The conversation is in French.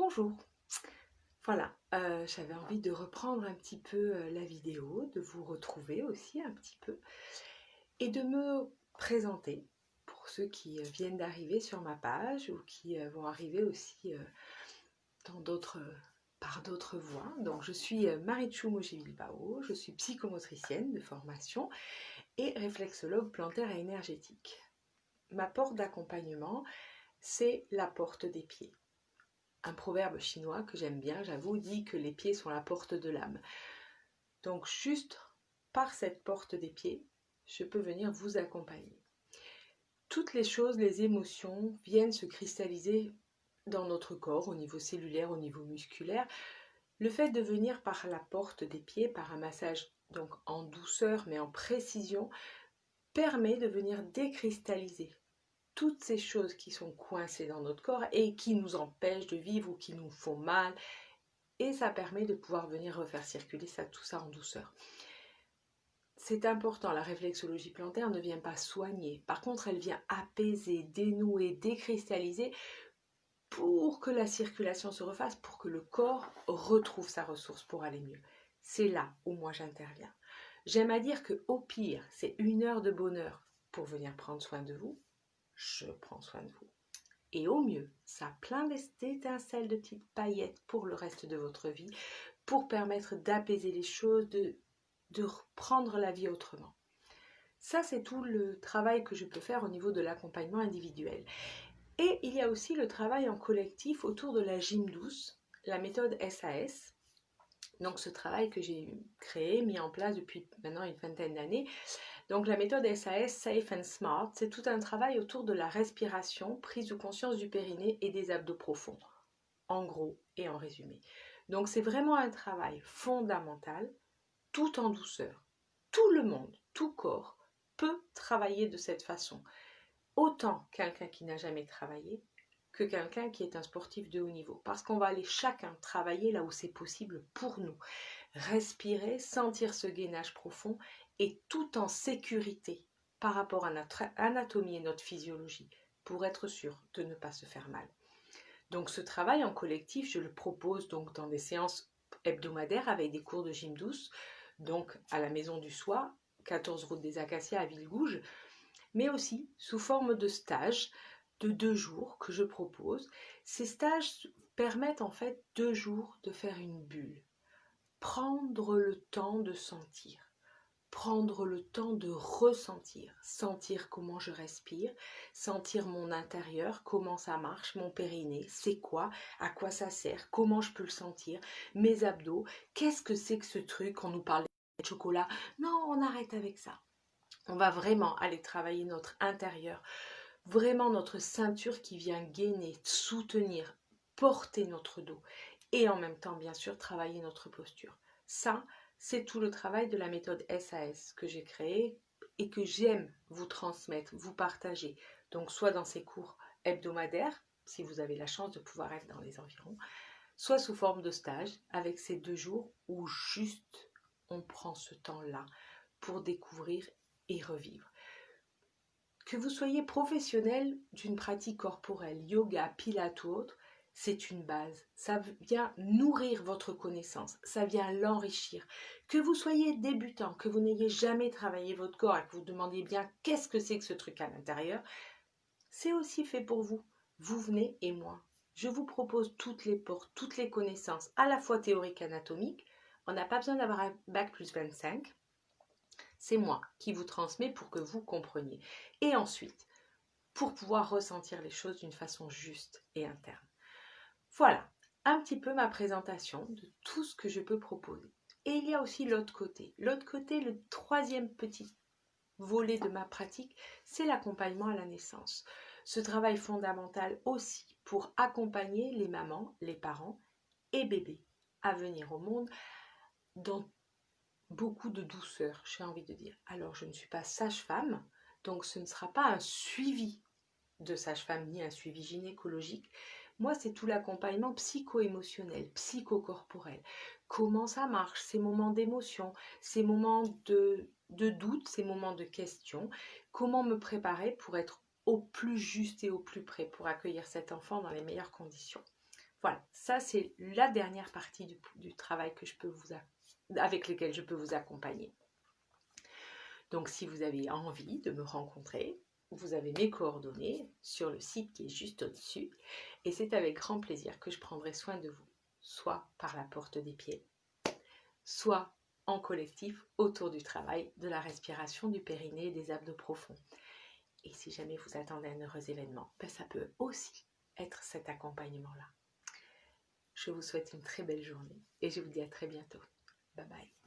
Bonjour, voilà, j'avais envie de reprendre un petit peu la vidéo, de vous retrouver aussi un petit peu et de me présenter pour ceux qui viennent d'arriver sur ma page ou qui vont arriver aussi dans par d'autres voies. Donc je suis Marichou Moji-Bilbao, je suis psychomotricienne de formation et réflexologue plantaire et énergétique. Ma porte d'accompagnement, c'est la porte des pieds. Un proverbe chinois que j'aime bien, j'avoue, dit que les pieds sont la porte de l'âme. Donc juste par cette porte des pieds, je peux venir vous accompagner. Toutes les choses, les émotions viennent se cristalliser dans notre corps, au niveau cellulaire, au niveau musculaire. Le fait de venir par la porte des pieds, par un massage donc en douceur mais en précision, permet de venir décristalliser toutes ces choses qui sont coincées dans notre corps et qui nous empêchent de vivre ou qui nous font mal. Et ça permet de pouvoir venir refaire circuler tout ça en douceur. C'est important, la réflexologie plantaire ne vient pas soigner. Par contre, elle vient apaiser, dénouer, décristalliser pour que la circulation se refasse, pour que le corps retrouve sa ressource pour aller mieux. C'est là où moi j'interviens. J'aime à dire qu'au pire, c'est 1 heure de bonheur pour venir prendre soin de vous. Je prends soin de vous. Et au mieux, ça a plein d'étincelles, de petites paillettes pour le reste de votre vie, pour permettre d'apaiser les choses, de reprendre la vie autrement. Ça, c'est tout le travail que je peux faire au niveau de l'accompagnement individuel. Et il y a aussi le travail en collectif autour de la gym douce, la méthode SAS. Donc ce travail que j'ai créé, mis en place depuis maintenant une vingtaine d'années. Donc la méthode SAS, Safe and Smart, c'est tout un travail autour de la respiration, prise de conscience du périnée et des abdos profonds, en gros et en résumé. Donc c'est vraiment un travail fondamental, tout en douceur. Tout le monde, tout corps, peut travailler de cette façon. Autant quelqu'un qui n'a jamais travaillé que quelqu'un qui est un sportif de haut niveau. Parce qu'on va aller chacun travailler là où c'est possible pour nous. Respirer, sentir ce gainage profond et tout en sécurité par rapport à notre anatomie et notre physiologie pour être sûr de ne pas se faire mal. Donc ce travail en collectif, je le propose donc dans des séances hebdomadaires avec des cours de gym douce, donc à la Maison du Soie, 14 route des Acacias à Villegouge, mais aussi sous forme de stages de 2 jours que je propose. Ces stages permettent en fait 2 jours de faire une bulle. Prendre le temps de sentir, prendre le temps de ressentir, sentir comment je respire, sentir mon intérieur, comment ça marche, mon périnée, c'est quoi, à quoi ça sert, comment je peux le sentir, mes abdos, qu'est-ce que c'est que ce truc, on nous parle de chocolat, non, on arrête avec ça. On va vraiment aller travailler notre intérieur, vraiment notre ceinture qui vient gainer, soutenir, porter notre dos et en même temps, bien sûr, travailler notre posture. Ça, c'est tout le travail de la méthode SAS que j'ai créée et que j'aime vous transmettre, vous partager. Donc, soit dans ces cours hebdomadaires, si vous avez la chance de pouvoir être dans les environs, soit sous forme de stage avec ces 2 jours où juste on prend ce temps-là pour découvrir et revivre. Que vous soyez professionnel d'une pratique corporelle, yoga, pilates ou autre, c'est une base. Ça vient nourrir votre connaissance, ça vient l'enrichir. Que vous soyez débutant, que vous n'ayez jamais travaillé votre corps et que vous demandiez bien qu'est-ce que c'est que ce truc à l'intérieur, c'est aussi fait pour vous. Vous venez et moi. Je vous propose toutes les portes, toutes les connaissances, à la fois théoriques et anatomiques. On n'a pas besoin d'avoir un bac plus 25. C'est moi qui vous transmets pour que vous compreniez. Et ensuite, pour pouvoir ressentir les choses d'une façon juste et interne. Voilà, un petit peu ma présentation de tout ce que je peux proposer. Et il y a aussi l'autre côté. L'autre côté, le troisième petit volet de ma pratique, c'est l'accompagnement à la naissance. Ce travail fondamental aussi pour accompagner les mamans, les parents et bébés à venir au monde dans beaucoup de douceur, j'ai envie de dire. Alors, je ne suis pas sage-femme, donc ce ne sera pas un suivi de sage-femme ni un suivi gynécologique. Moi, c'est tout l'accompagnement psycho-émotionnel, psychocorporel. Comment ça marche, ces moments d'émotion, ces moments de doute, ces moments de questions. Comment me préparer pour être au plus juste et au plus près, pour accueillir cet enfant dans les meilleures conditions. Voilà, ça c'est la dernière partie du travail que je peux avec lequel je peux vous accompagner. Donc si vous avez envie de me rencontrer, vous avez mes coordonnées sur le site qui est juste au-dessus et c'est avec grand plaisir que je prendrai soin de vous, soit par la porte des pieds, soit en collectif autour du travail, de la respiration, du périnée et des abdos profonds. Et si jamais vous attendez un heureux événement, ça peut aussi être cet accompagnement-là. Je vous souhaite une très belle journée et je vous dis à très bientôt. Bye bye.